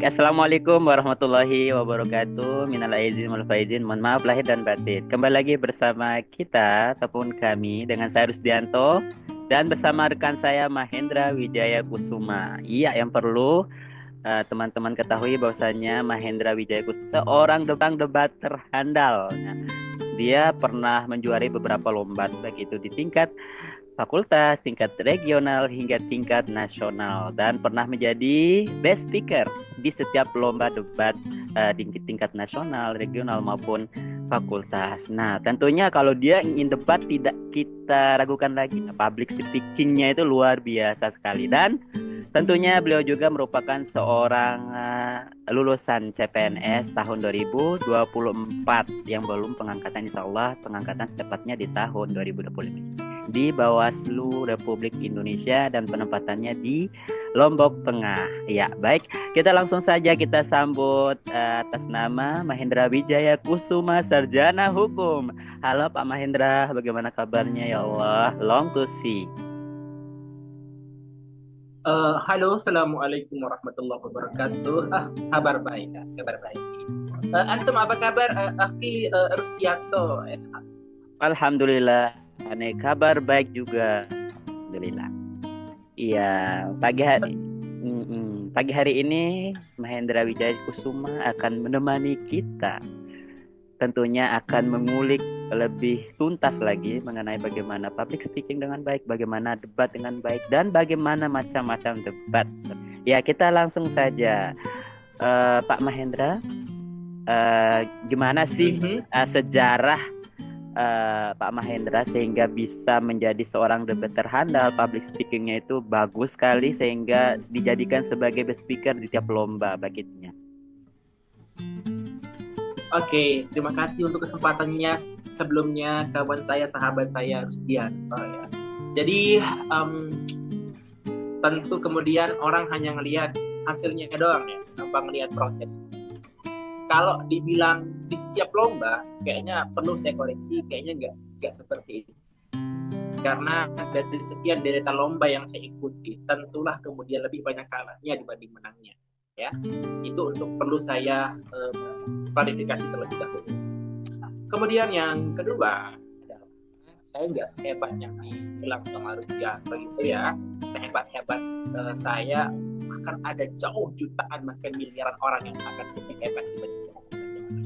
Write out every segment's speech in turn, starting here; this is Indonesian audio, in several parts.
Baik, Assalamualaikum warahmatullahi wabarakatuh. Minal aizin wal faizin. Mohon maaf lahir dan batin. Kembali lagi bersama kita ataupun kami dengan saya Rusdianto dan bersama rekan saya Mahendra Wijaya Kusuma. Iya, yang perlu teman-teman ketahui bahwasanya Mahendra Wijaya Kusuma seorang debat terhandal. Nah, dia pernah menjuarai beberapa lomba baik itu di tingkat fakultas, tingkat regional hingga tingkat nasional dan pernah menjadi best speaker di setiap lomba debat di tingkat nasional, regional maupun fakultas. Nah, tentunya kalau dia ingin debat tidak kita ragukan lagi. Public speakingnya itu luar biasa sekali dan tentunya beliau juga merupakan seorang lulusan CPNS tahun 2024 yang belum pengangkatan, insya Allah pengangkatan secepatnya di tahun 2025 di Bawaslu Republik Indonesia dan penempatannya di Lombok Tengah. Ya, baik. Kita langsung saja kita sambut atas nama Mahendra Wijaya Kusuma, Sarjana Hukum. Halo Pak Mahendra, bagaimana kabarnya ya Allah? Long to see. Halo, assalamualaikum warahmatullahi wabarakatuh. Kabar baik, kabar baik. Antum apa kabar, Akhi Rusdianto SH? Alhamdulillah, aneh kabar baik juga. Alhamdulillah. Iya, pagi hari ini Mahendra Wijaya Kusuma akan menemani kita. Tentunya akan mengulik lebih tuntas lagi mengenai bagaimana public speaking dengan baik, bagaimana debat dengan baik, dan bagaimana macam-macam debat. Ya, kita langsung saja. Pak Mahendra, gimana sih sejarah Pak Mahendra sehingga bisa menjadi seorang debater handal, public speakingnya itu bagus sekali sehingga dijadikan sebagai best speaker di tiap lomba begitu. Oke, terima kasih untuk kesempatannya sebelumnya kawan saya, sahabat saya Rusdianto ya. Jadi tentu kemudian orang hanya ngelihat hasilnya doang ya, tanpa ngelihat proses. Kalau dibilang di setiap lomba, kayaknya perlu saya koreksi, kayaknya nggak seperti itu. Karena dari sekian deretan lomba yang saya ikuti, tentulah kemudian lebih banyak kalahnya dibanding menangnya. Ya, itu untuk perlu saya klarifikasi terlebih dahulu. Kemudian yang kedua adalah saya nggak sehebat yang dibilang sama Rusdianto gitu ya. Sehebat-hebat saya akan ada jauh jutaan bahkan miliaran orang yang akan lebih hebat dibanding saya.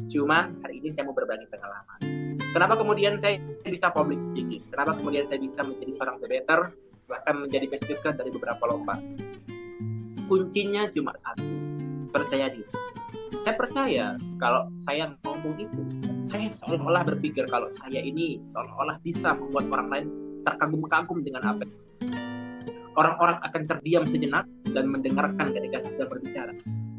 Cuman hari ini saya mau berbagi pengalaman. Kenapa kemudian saya bisa public speaking? Kenapa kemudian saya bisa menjadi seorang debater bahkan menjadi best speaker dari beberapa lomba? Kuncinya cuma satu, percaya diri. Saya percaya kalau saya ngomong itu, saya seolah-olah berpikir kalau saya ini seolah-olah bisa membuat orang lain terkagum-kagum dengan apa. Orang-orang akan terdiam sejenak dan mendengarkan ketika saya sedang berbicara.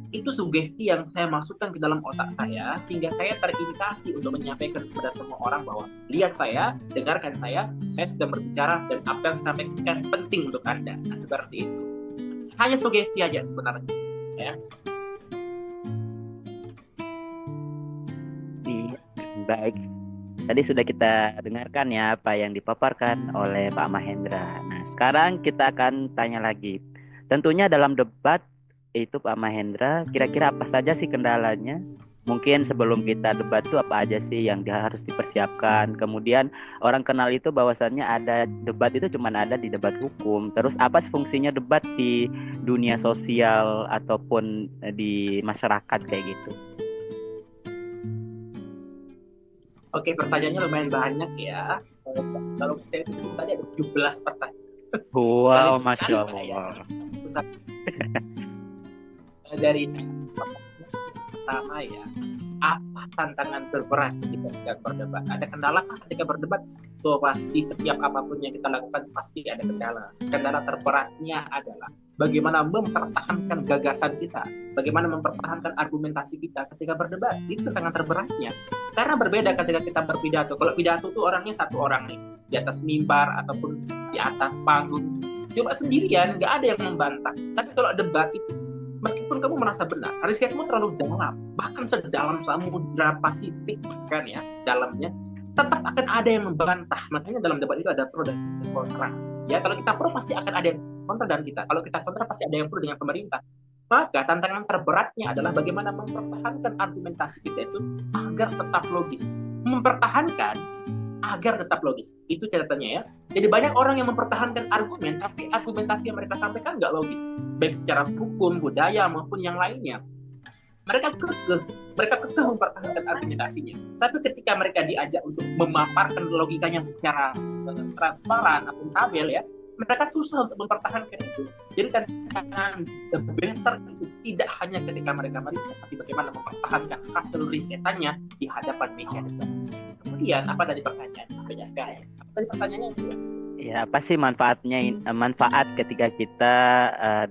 Itu sugesti yang saya masukkan ke dalam otak saya sehingga saya terimitasi untuk menyampaikan kepada semua orang bahwa lihat saya, dengarkan saya sedang berbicara dan apa yang saya sampaikan penting untuk Anda. Nah, seperti itu. Hanya sugesti aja sebenarnya ya. Baik, tadi sudah kita dengarkan ya apa yang dipaparkan oleh Pak Mahendra. Nah, sekarang kita akan tanya lagi. Tentunya dalam debat itu Pak Mahendra, kira-kira apa saja sih kendalanya? Mungkin sebelum kita debat itu apa aja sih yang harus dipersiapkan. Kemudian orang kenal itu bahwasannya ada debat itu cuma ada di debat hukum. Terus apa sih fungsinya debat di dunia sosial ataupun di masyarakat kayak gitu. Oke, pertanyaannya lumayan banyak ya. Kalau saya hitung tadi ada 17 pertanyaan. Wow, Masya Allah. Ya. Dari saya pertama ya, apa tantangan terberat ketika sedang berdebat? Ada kendala kah ketika berdebat? So pasti setiap apapun yang kita lakukan pasti ada kendala. Kendala terberatnya adalah bagaimana mempertahankan gagasan kita, bagaimana mempertahankan argumentasi kita ketika berdebat. Itu tantangan terberatnya. Karena berbeda ketika kita berpidato. Kalau pidato tuh orangnya satu orang nih, di atas mimbar ataupun di atas panggung, cuma sendirian, nggak ada yang membantah. Tapi kalau debat itu, meskipun kamu merasa benar, risetmu terlalu dalam, bahkan sedalam samudra Pasifik kan ya, dalamnya, tetap akan ada yang membantah. Makanya dalam debat itu ada pro dan kontra. Ya, kalau kita pro pasti akan ada yang kontra dengan kita. Kalau kita kontra pasti ada yang pro dengan pemerintah. Maka tantangan terberatnya adalah bagaimana mempertahankan argumentasi kita itu agar tetap logis. Mempertahankan agar tetap logis. Itu catatannya ya. Jadi banyak orang yang mempertahankan argumen, tapi argumentasi yang mereka sampaikan nggak logis. Baik secara hukum, budaya, maupun yang lainnya. Mereka kekeh mempertahankan argumentasinya. Tapi ketika mereka diajak untuk memaparkan logikanya secara transparan, akuntabel ya, mereka susah untuk mempertahankan itu. Jadi tantangan the better itu tidak hanya ketika mereka meriset, tapi bagaimana mempertahankan hasil risetannya di hadapan meja debat. Kemudian apa tadi pertanyaan? Banyak sekali. Apa tadi pertanyaannya? Ya, apa sih manfaat ketika kita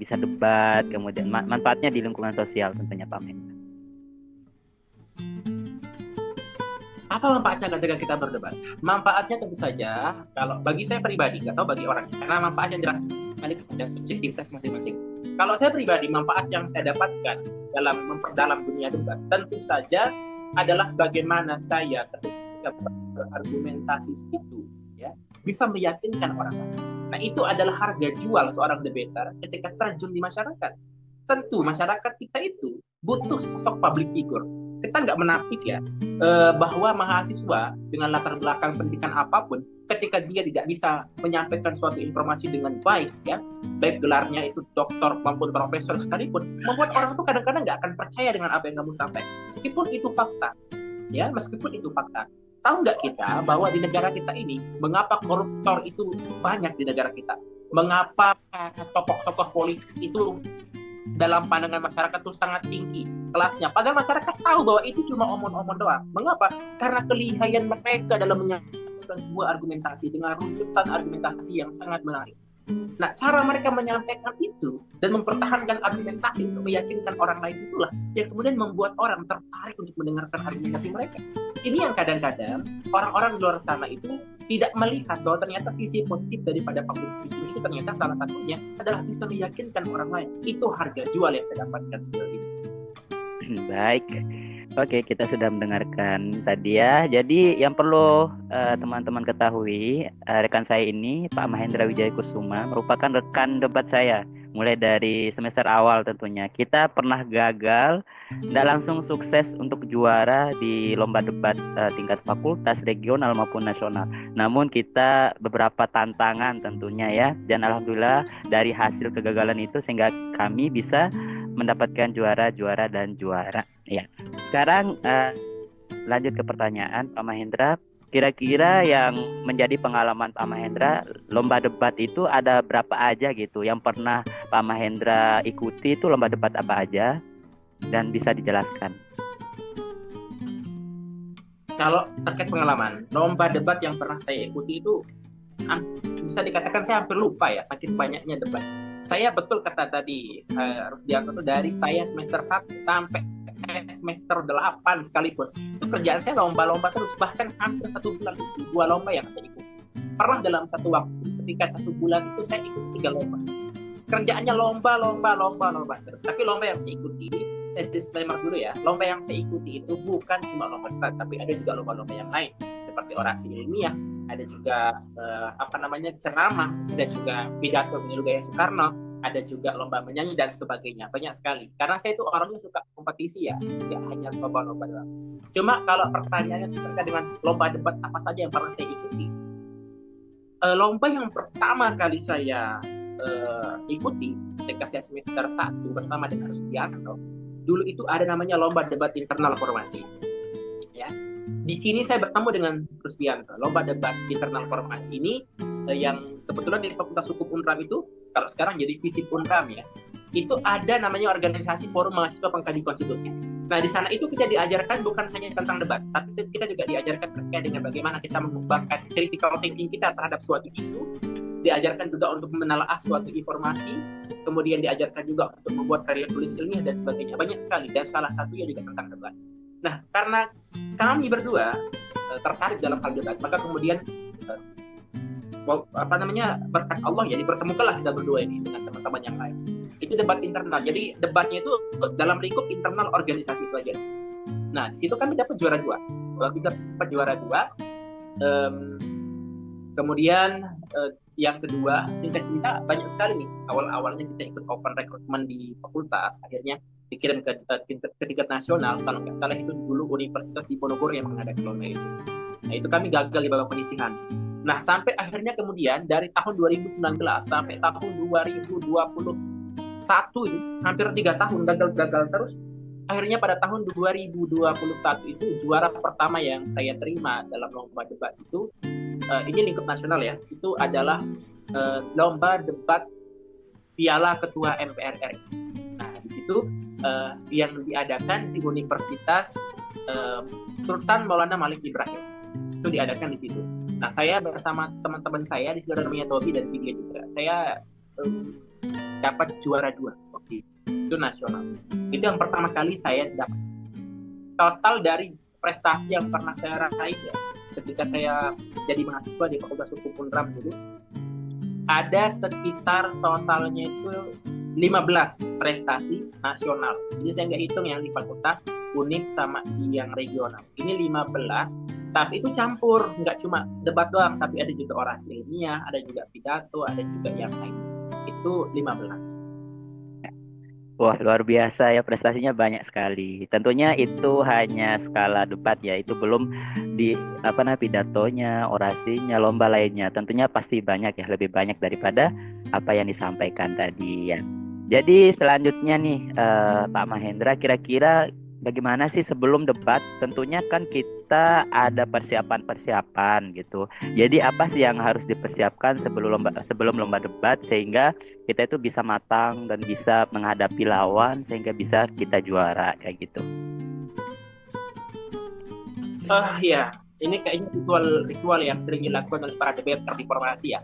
bisa debat, kemudian manfaatnya di lingkungan sosial tentunya Pak Mahendra. Apa manfaatnya ketika kita berdebat? Manfaatnya tentu saja, kalau bagi saya pribadi, nggak tahu bagi orang, karena manfaat yang jelas balik pada subjektivitas masing-masing. Kalau saya pribadi, manfaat yang saya dapatkan dalam memperdalam dunia debat, tentu saja adalah bagaimana saya ketika berargumentasi itu, ya, bisa meyakinkan orang lain. Nah, itu adalah harga jual seorang debater ketika terjun di masyarakat. Tentu masyarakat kita itu butuh sosok public figure. Kita nggak menapik ya bahwa mahasiswa dengan latar belakang pendidikan apapun, ketika dia tidak bisa menyampaikan suatu informasi dengan baik, ya, baik gelarnya itu doktor maupun profesor sekalipun, membuat orang tuh kadang-kadang nggak akan percaya dengan apa yang kamu sampaikan, meskipun itu fakta, ya, meskipun itu fakta. Tahu nggak kita bahwa di negara kita ini, mengapa koruptor itu banyak di negara kita? Mengapa tokoh-tokoh politik itu dalam pandangan masyarakat itu sangat tinggi kelasnya? Padahal masyarakat tahu bahwa itu cuma omong-omong doang. Mengapa? Karena kelihayan mereka dalam menyampaikan sebuah argumentasi dengan runtutan argumentasi yang sangat menarik. Nah, cara mereka menyampaikan itu dan mempertahankan argumentasi untuk meyakinkan orang lain itulah yang kemudian membuat orang tertarik untuk mendengarkan argumentasi mereka. Ini yang kadang-kadang orang-orang di luar sana itu tidak melihat bahwa ternyata sisi positif daripada public speaking itu ternyata salah satunya adalah bisa meyakinkan orang lain. Itu harga jual yang saya dapatkan sejauh ini. Baik, oke, kita sudah mendengarkan tadi ya. Jadi yang perlu teman-teman ketahui, rekan saya ini Pak Mahendra Wijaya Kusuma merupakan rekan debat saya mulai dari semester awal tentunya. Kita pernah gagal, tidak langsung sukses untuk juara di lomba debat tingkat fakultas, regional maupun nasional. Namun kita beberapa tantangan tentunya ya, dan alhamdulillah dari hasil kegagalan itu sehingga kami bisa mendapatkan juara ya. Sekarang lanjut ke pertanyaan Pak Mahendra. Kira-kira yang menjadi pengalaman Pak Mahendra, lomba debat itu ada berapa aja gitu yang pernah Pak Mahendra ikuti? Itu lomba debat apa aja dan bisa dijelaskan? Kalau terkait pengalaman lomba debat yang pernah saya ikuti itu bisa dikatakan saya hampir lupa ya, saking banyaknya debat. Saya betul kata tadi Rusdianto itu dari saya semester 1 sampai semester 8 sekalipun itu kerjaan saya lomba-lomba terus, bahkan hampir 1 bulan itu 2 lomba yang saya ikuti. Pernah dalam satu waktu ketika 1 bulan itu saya ikut 3 lomba. Kerjaannya lomba terus. Tapi lomba yang saya ikuti ini, saya disclaimer dulu ya, lomba yang saya ikuti itu bukan cuma lomba debat, tapi ada juga lomba-lomba yang lain seperti orasi ilmiah, ada juga ceramah, ada juga pidato menyeru gaya Soekarno, ada juga lomba menyanyi dan sebagainya, banyak sekali. Karena saya itu orangnya suka kompetisi ya, tidak hanya lomba-lomba doang. Cuma kalau pertanyaannya terkait dengan lomba debat apa saja yang pernah saya ikuti, lomba yang pertama kali saya ikuti ketika saya semester 1 bersama dengan Rusdianto, dulu itu ada namanya lomba debat internal formasi. Ya, di sini saya bertemu dengan Rusdianto. Lomba debat internal formasi ini yang kebetulan di Fakultas Hukum Unram itu, kalau sekarang jadi FISIP Unram ya, itu ada namanya organisasi Forum Mahasiswa Pengkaji Konstitusi. Nah, di sana itu kita diajarkan bukan hanya tentang debat, tapi kita juga diajarkan terkait dengan bagaimana kita mengembangkan critical thinking kita terhadap suatu isu, diajarkan juga untuk menelaah suatu informasi, kemudian diajarkan juga untuk membuat karya tulis ilmiah dan sebagainya. Banyak sekali, dan salah satunya juga tentang debat. Nah, karena kami berdua tertarik dalam hal debat, maka kemudian berkat Allah ya dipertemukanlah kita berdua ini dengan teman-teman yang lain. Itu debat internal. Jadi debatnya itu dalam lingkup internal organisasi itu aja. Nah, di situ kami dapat juara 2. Waktu kita dapat juara 2, kemudian yang kedua, singkat cerita banyak sekali nih. Awalnya kita ikut open recruitment di fakultas, akhirnya dikirim ke tingkat nasional. Kalau nggak salah itu dulu Universitas Diponegoro yang mengadakan lomba itu. Nah itu kami gagal di babak penyisihan. Nah sampai akhirnya kemudian dari tahun 2019 sampai tahun 2021 itu hampir 3 tahun gagal terus. Akhirnya pada tahun 2021 itu juara pertama yang saya terima dalam lomba debat itu, ini lingkup nasional ya, itu adalah lomba debat Piala Ketua MPR RI. Nah di situ yang diadakan di Universitas Sultan Maulana Malik Ibrahim, itu diadakan di situ. Nah saya bersama teman-teman saya di situ ada namanya Tobi dan Tigli juga, saya dapat juara 2 waktu itu nasional. Itu yang pertama kali saya dapat. Total dari prestasi yang pernah saya raih ya, ketika saya jadi mahasiswa di Fakultas Hukum Unram dulu, ada sekitar totalnya itu 15 prestasi nasional. Jadi saya nggak hitung yang di fakultas, UNIF sama di yang regional. Ini 15, tapi itu campur, nggak cuma debat doang, tapi ada juga orasi ilmiah, ada juga pidato, ada juga yang lain. Itu 15. Wah, luar biasa ya, prestasinya banyak sekali. Tentunya itu hanya skala debat ya, itu belum di pidatonya, orasinya, lomba lainnya. Tentunya pasti banyak ya, lebih banyak daripada apa yang disampaikan tadi ya. Jadi selanjutnya nih Pak Mahendra, kira-kira bagaimana sih sebelum debat? Tentunya kan kita ada persiapan-persiapan gitu. Jadi apa sih yang harus dipersiapkan sebelum lomba debat sehingga kita itu bisa matang dan bisa menghadapi lawan sehingga bisa kita juara kayak gitu. Ya, ini kayaknya ritual yang sering dilakukan oleh para debater di formasi ya.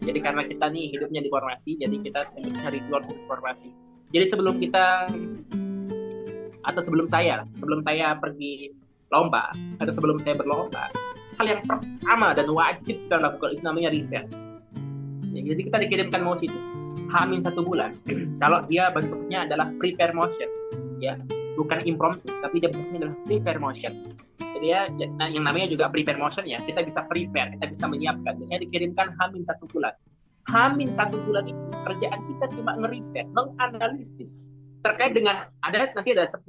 Jadi karena kita nih hidupnya di formasi, jadi kita punya ritual khusus formasi. Jadi sebelum saya pergi lomba atau sebelum saya berlomba, hal yang pertama dan wajib kita lakukan itu namanya riset. Ya, jadi kita dikirimkan mosi itu H-1 bulan. Kalau dia bentuknya adalah prepare motion, ya bukan impromptu, tapi dia bentuknya adalah prepare motion. Jadi ya, yang namanya juga prepare motion ya, kita bisa prepare, kita bisa menyiapkan. Biasanya dikirimkan H-1 bulan. H-1 bulan itu kerjaan kita cuma ngeriset, menganalisis terkait dengan nanti ada 10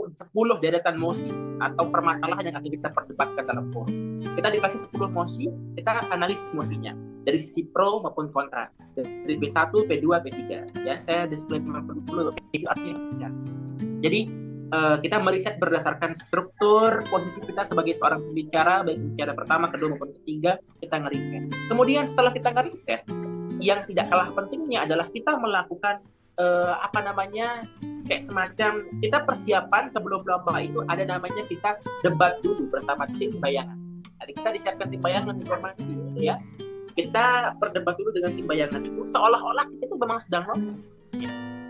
deretan mosi atau permasalahan yang akan kita perdebatkan dalam forum. Kita dikasih 10 mosi, kita analisis mosinya dari sisi pro maupun kontra, dari P1, P2, P3. Ya, saya disclaimer dulu, itu artinya. Jadi kita meriset berdasarkan struktur posisi kita sebagai seorang pembicara, baik bicara pertama, kedua maupun ketiga, kita ngeriset. Kemudian setelah kita ngeriset, yang tidak kalah pentingnya adalah kita melakukan kayak semacam kita persiapan sebelum lomba itu ada namanya kita debat dulu bersama tim bayangan. Jadi kita disiapkan tim bayangan informasi ya. Kita berdebat dulu dengan tim bayangan itu seolah-olah kita itu memang sedang lomba.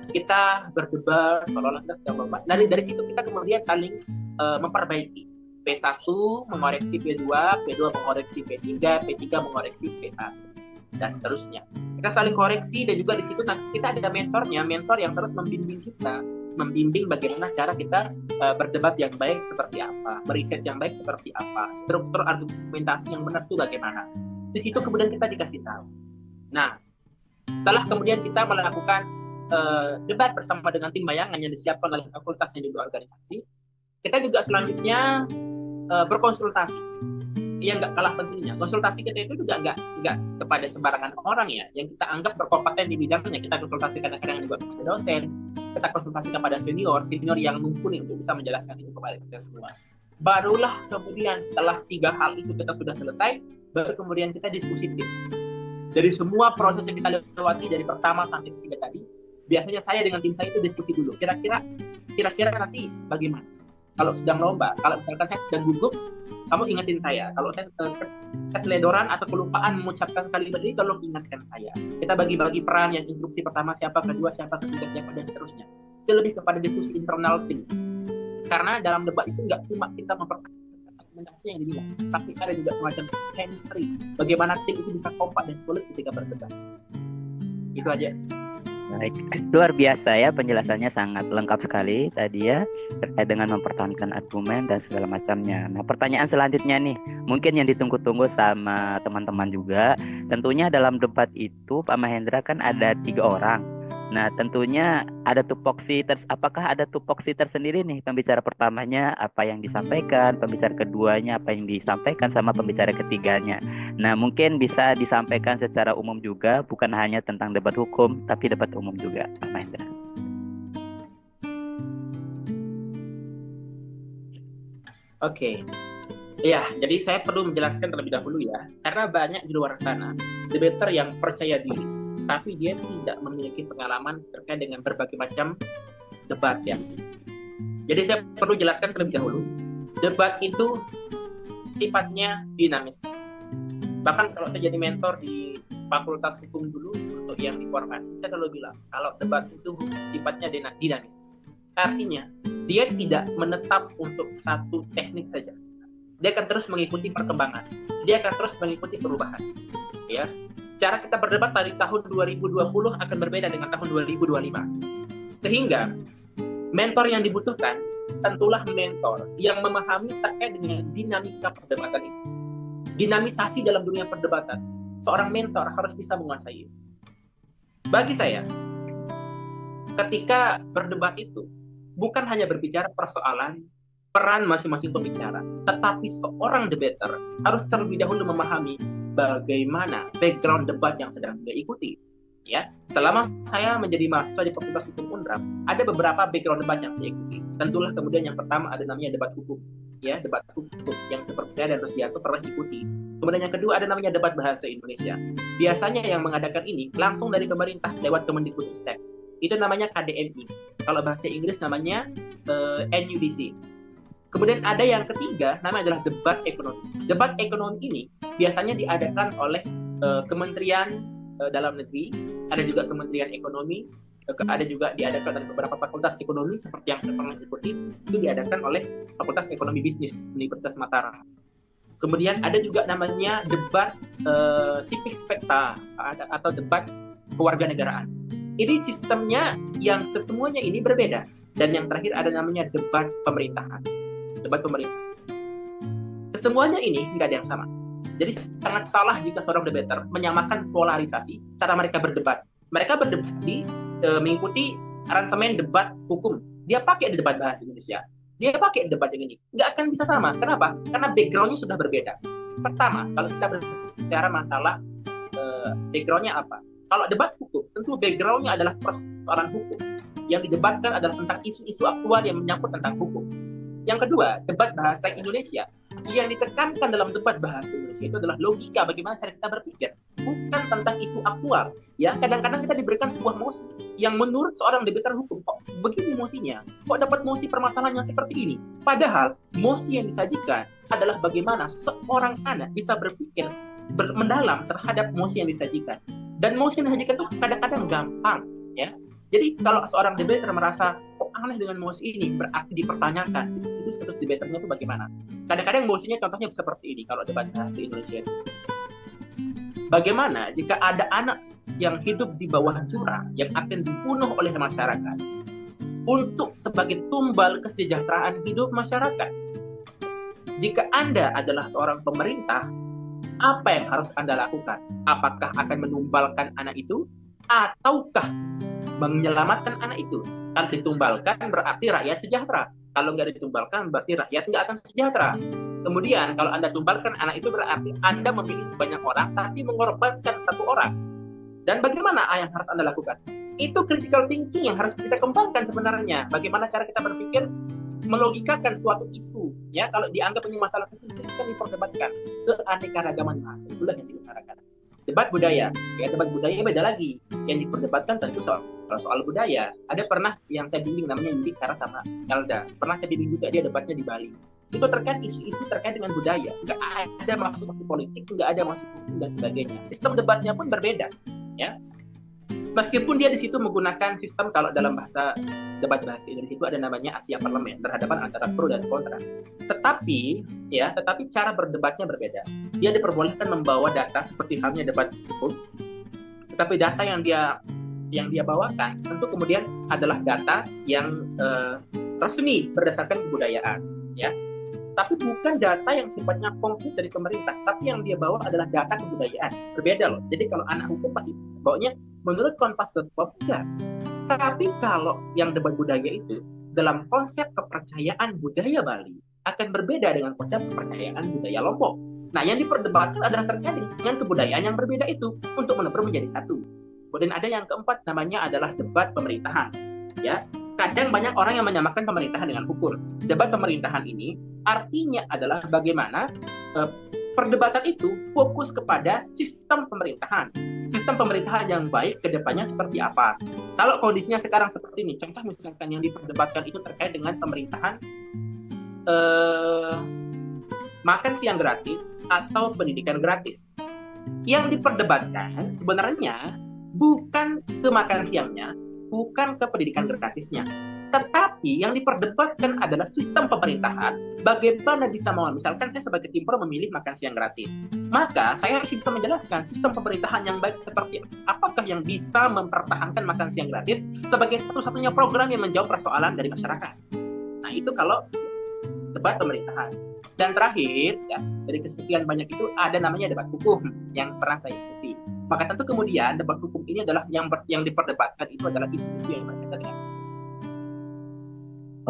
Kita berdebat seolah-olah kita sedang lomba. Dari situ kita kemudian saling memperbaiki. P1 mengoreksi P2, P2 mengoreksi P3, P3 mengoreksi P1 dan seterusnya. Kita saling koreksi dan juga di situ kita ada mentor yang terus membimbing bagaimana cara kita berdebat yang baik seperti apa, meriset yang baik seperti apa, struktur argumentasi yang benar itu bagaimana. Di situ kemudian kita dikasih tahu. Nah, setelah kemudian kita melakukan debat bersama dengan tim bayangan yang disiapkan oleh fakultas dan juga organisasi, kita juga selanjutnya berkonsultasi. Yang nggak kalah pentingnya, konsultasi kita itu juga nggak kepada sembarangan orang ya, yang kita anggap berkompeten di bidangnya. Kita konsultasi kadang-kadang juga kepada dosen, kita konsultasi kepada senior yang mumpuni untuk bisa menjelaskan itu kepada kita semua. Barulah kemudian setelah 3 hal itu kita sudah selesai, baru kemudian kita diskusi tim. Dari semua proses yang kita lewati dari pertama sampai ketiga tadi, biasanya saya dengan tim saya itu diskusi dulu. Kira-kira nanti bagaimana? Kalau sedang lomba, kalau misalkan saya sedang gugup, kamu ingetin saya. Kalau saya keteledoran atau kelupaan mengucapkan kalimat ini, tolong ingatkan saya. Kita bagi-bagi peran, yang instruksi pertama siapa, kedua siapa, ketiga siapa, dan seterusnya. Itu lebih kepada diskusi internal tim. Karena dalam debat itu nggak cuma kita mempertahankan argumentasi yang dibilang, tapi ada juga semacam chemistry. Bagaimana tim itu bisa kompak dan solid ketika berdebat. Itu aja. Baik, luar biasa ya penjelasannya sangat lengkap sekali tadi ya terkait dengan mempertahankan argumen dan segala macamnya. Nah, pertanyaan selanjutnya nih, mungkin yang ditunggu-tunggu sama teman-teman juga. Tentunya dalam debat itu Pak Mahendra kan ada 3 orang. Nah, tentunya ada tupoksi apakah ada tupoksi tersendiri nih pembicara pertamanya apa yang disampaikan, pembicara keduanya apa yang disampaikan sama pembicara ketiganya. Nah, mungkin bisa disampaikan secara umum juga, bukan hanya tentang debat hukum, tapi debat umum juga, Pak Mahendra. Oke. Ya, jadi saya perlu menjelaskan terlebih dahulu ya, karena banyak di luar sana debater yang percaya diri, tapi dia tidak memiliki pengalaman terkait dengan berbagai macam debat ya. Jadi saya perlu jelaskan terlebih dahulu, debat itu sifatnya dinamis. Bahkan kalau saya jadi mentor di Fakultas Hukum dulu untuk yang di formasi, saya selalu bilang kalau debat itu sifatnya dinamis. Artinya dia tidak menetap untuk satu teknik saja. Dia akan terus mengikuti perkembangan. Dia akan terus mengikuti perubahan. Ya, cara kita berdebat dari tahun 2020 akan berbeda dengan tahun 2025. Sehingga mentor yang dibutuhkan tentulah mentor yang memahami terkait dengan dinamika perdebatan itu. Dinamisasi dalam dunia perdebatan, seorang mentor harus bisa menguasai. Bagi saya, ketika berdebat itu bukan hanya berbicara persoalan peran masing-masing pembicara, tetapi seorang debater harus terlebih dahulu memahami bagaimana background debat yang sedang dia ikuti. Ya, selama saya menjadi mahasiswa di Fakultas Hukum Unram, ada beberapa background debat yang saya ikuti. Tentulah kemudian yang pertama ada namanya debat hukum, ya, debat hukum yang seperti saya dan Rusdianto pernah ikuti. Kemudian yang kedua ada namanya debat bahasa Indonesia. Biasanya yang mengadakan ini langsung dari pemerintah lewat Kemendikbudristek. Itu namanya KDMI. Kalau bahasa Inggris namanya NUDC. Kemudian ada yang ketiga, namanya adalah debat ekonomi. Debat ekonomi ini biasanya diadakan oleh Kementerian Dalam Negeri, ada juga Kementerian Ekonomi, ada juga diadakan oleh beberapa fakultas ekonomi seperti yang saya pernah ikuti, itu diadakan oleh Fakultas Ekonomi Bisnis Universitas Mataram. Kemudian ada juga namanya debat civic spekta atau debat kewarganegaraan. Ini sistemnya yang kesemuanya ini berbeda. Dan yang terakhir ada namanya debat pemerintahan. Debat pemerintah. Kesemuanya ini nggak ada yang sama. Jadi sangat salah jika seorang debater menyamakan polarisasi cara mereka berdebat. Mereka berdebat mengikuti aransemen debat hukum. Dia pakai debat bahasa Indonesia. Dia pakai debat yang ini. Nggak akan bisa sama. Kenapa? Karena background-nya sudah berbeda. Pertama, kalau kita berbicara masalah background-nya apa? Kalau debat hukum, tentu background-nya adalah persoalan hukum. Yang didebatkan adalah tentang isu-isu aktual yang menyangkut tentang hukum. Yang kedua, debat bahasa Indonesia. Yang ditekankan dalam debat bahasa Indonesia itu adalah logika, bagaimana cara kita berpikir, bukan tentang isu aktual. Ya, kadang-kadang kita diberikan sebuah mosi yang menurut seorang debater hukum, kok begini mosinya? Kok dapat mosi permasalahan yang seperti ini? Padahal mosi yang disajikan adalah bagaimana seorang anak bisa berpikir mendalam terhadap mosi yang disajikan. Dan mosi yang disajikan itu kadang-kadang gampang, ya. Jadi kalau seorang debater merasa kok aneh dengan mosi ini, berarti dipertanyakan. Itu status debaternya itu bagaimana? Kadang-kadang mosinya contohnya seperti ini kalau debat bahasa Indonesia itu. Bagaimana jika ada anak yang hidup di bawah jurang yang akan dibunuh oleh masyarakat untuk sebagai tumbal kesejahteraan hidup masyarakat? Jika Anda adalah seorang pemerintah, apa yang harus Anda lakukan? Apakah akan menumbalkan anak itu? Ataukah menyelamatkan anak itu? Kalau ditumbalkan berarti rakyat sejahtera. Kalau nggak ditumbalkan berarti rakyat nggak akan sejahtera. Kemudian kalau Anda tumbalkan anak itu berarti Anda memilih banyak orang tapi mengorbankan satu orang. Dan bagaimana yang harus Anda lakukan? Itu critical thinking yang harus kita kembangkan sebenarnya. Bagaimana cara kita berpikir melogikakan suatu isu. Ya, kalau dianggap ini masalah isu kan diperdebatkan. Keanekaragaman bahasa itulah yang diutarakan. Debat budaya, ya debat budaya beda lagi. Yang diperdebatkan tentu soal budaya. Ada pernah yang saya bimbing namanya Yudi Kara sama Elda. Pernah saya bimbing juga dia debatnya di Bali. Itu terkait isu-isu terkait dengan budaya. Nggak ada masuk politik, nggak ada masuk hukum dan sebagainya. Sistem debatnya pun berbeda. Ya, meskipun dia di situ menggunakan sistem kalau dalam bahasa debat bahasa Indonesia itu ada namanya Asia Parlemen, berhadapan antara pro dan kontra. Tetapi cara berdebatnya berbeda. Dia diperbolehkan membawa data seperti halnya debat hukum, tetapi data yang dia yang dia bawakan tentu kemudian adalah data yang resmi berdasarkan kebudayaan, ya. Tapi bukan data yang sifatnya konkret dari pemerintah, tapi yang dia bawa adalah data kebudayaan. Berbeda loh. Jadi kalau anak hukum pasti bawanya menurut Kompas.com enggak. Tapi kalau yang debat budaya itu dalam konsep kepercayaan budaya Bali akan berbeda dengan konsep kepercayaan budaya Lombok. Nah, yang diperdebatkan adalah terkait dengan kebudayaan yang berbeda itu untuk menjadi satu. Kemudian ada yang keempat namanya adalah debat pemerintahan. Ya, kadang banyak orang yang menyamakan pemerintahan dengan hukum. Debat pemerintahan ini artinya adalah bagaimana perdebatan itu fokus kepada sistem pemerintahan. Sistem pemerintahan yang baik ke depannya seperti apa. Kalau kondisinya sekarang seperti ini, contoh misalkan yang diperdebatkan itu terkait dengan pemerintahan makan siang gratis atau pendidikan gratis. Yang diperdebatkan sebenarnya bukan ke makan siangnya, bukan ke pendidikan gratisnya. Tetapi yang diperdebatkan adalah sistem pemerintahan. Bagaimana bisa mau, misalkan saya sebagai tim pro memilih makan siang gratis. Maka saya harus bisa menjelaskan sistem pemerintahan yang baik seperti apakah yang bisa mempertahankan makan siang gratis sebagai satu-satunya program yang menjawab persoalan dari masyarakat. Nah, itu kalau debat pemerintahan. Dan terakhir, ya, dari kesekian banyak itu ada namanya debat hukum yang pernah saya ikuti. Maka tentu kemudian debat hukum ini adalah yang diperdebatkan itu adalah isu-isu yang berkaitan dengan.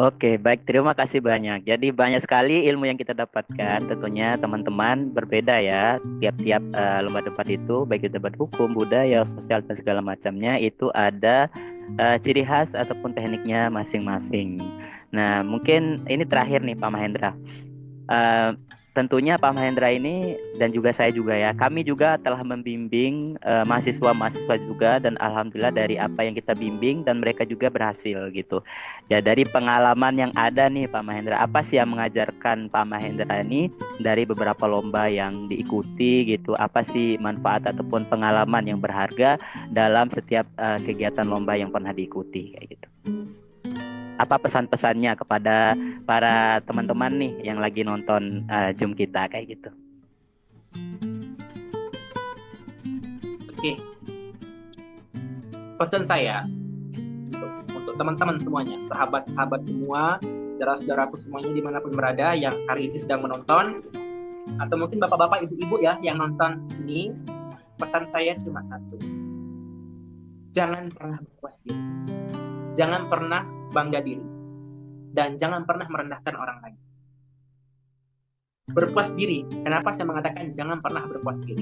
Oke, baik. Terima kasih banyak. Jadi banyak sekali ilmu yang kita dapatkan. Tentunya teman-teman berbeda ya. Tiap-tiap lomba debat itu, baik itu debat hukum, budaya, sosial, dan segala macamnya, itu ada ciri khas ataupun tekniknya masing-masing. Nah, mungkin ini terakhir nih Pak Mahendra. Tentunya Pak Mahendra ini dan juga saya juga ya, kami juga telah membimbing mahasiswa-mahasiswa juga, dan alhamdulillah dari apa yang kita bimbing dan mereka juga berhasil gitu. Ya, dari pengalaman yang ada nih Pak Mahendra, apa sih yang mengajarkan Pak Mahendra ini dari beberapa lomba yang diikuti gitu? Apa sih manfaat ataupun pengalaman yang berharga dalam setiap kegiatan lomba yang pernah diikuti kayak gitu? Apa pesan-pesannya kepada para teman-teman nih yang lagi nonton Zoom kita kayak gitu? Oke. Pesan saya untuk teman-teman semuanya, sahabat-sahabat semua, saudara-saudaraku semuanya dimanapun berada yang hari ini sedang menonton, atau mungkin bapak-bapak, ibu-ibu ya yang nonton ini, pesan saya cuma satu. Jangan pernah berpuas diri. Jangan pernah bangga diri. Dan jangan pernah merendahkan orang lain. Berpuas diri. Kenapa saya mengatakan jangan pernah berpuas diri?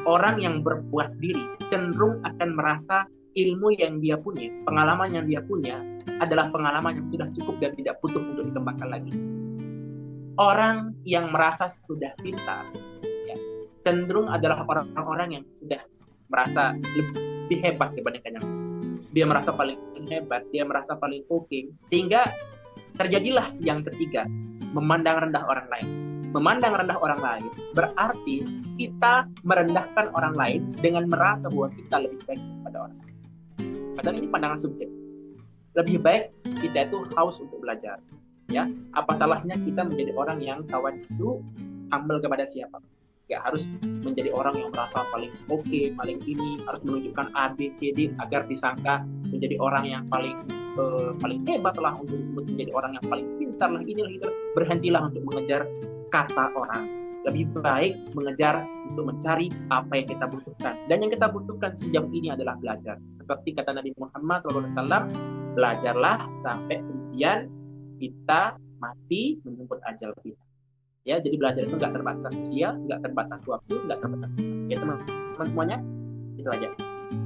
Orang yang berpuas diri cenderung akan merasa ilmu yang dia punya, pengalaman yang dia punya adalah pengalaman yang sudah cukup dan tidak butuh untuk dikembangkan lagi. Orang yang merasa sudah pintar, ya, cenderung adalah orang-orang yang sudah merasa lebih hebat dibandingkan yang dia merasa paling hebat, dia merasa paling oke, sehingga terjadilah yang ketiga, memandang rendah orang lain. Memandang rendah orang lain berarti kita merendahkan orang lain dengan merasa bahwa kita lebih baik daripada orang lain. Padahal ini pandangan subjektif. Lebih baik kita itu haus untuk belajar. Ya, apa salahnya kita menjadi orang yang kawan itu humble kepada siapa? Gak harus menjadi orang yang merasa paling oke, paling ini, harus menunjukkan A, B, C, D agar disangka menjadi orang yang paling hebat lah, untuk disebut menjadi orang yang paling pintar lah, inilah itu. Berhentilah untuk mengejar kata orang. Lebih baik mengejar untuk mencari apa yang kita butuhkan. Dan yang kita butuhkan sejauh ini adalah belajar. Seperti kata Nabi Muhammad SAW, belajarlah sampai kemudian kita mati menjemput ajal kita. Ya, jadi belajar itu nggak terbatas usia, nggak terbatas waktu, nggak terbatas tempat. Ya teman-teman semuanya, itu aja.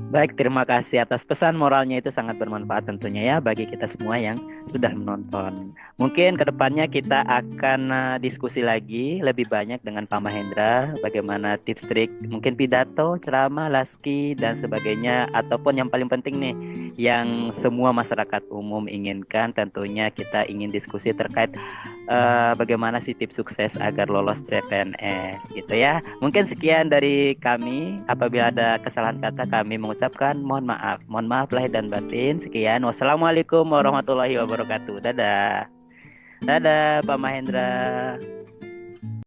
Baik, terima kasih atas pesan moralnya, itu sangat bermanfaat tentunya ya bagi kita semua yang sudah menonton. Mungkin kedepannya kita akan diskusi lagi lebih banyak dengan Pak Mahendra, bagaimana tips trik, mungkin pidato, ceramah, laski dan sebagainya, ataupun yang paling penting nih yang semua masyarakat umum inginkan, tentunya kita ingin diskusi terkait bagaimana sih tips sukses agar lolos CPNS gitu ya. Mungkin sekian dari kami. Apabila ada kesalahan kata kami mengucapkan mohon maaf. Mohon maaf lahir dan batin. Sekian. Wassalamualaikum warahmatullahi wabarakatuh. Dadah. Dadah Pak Mahendra.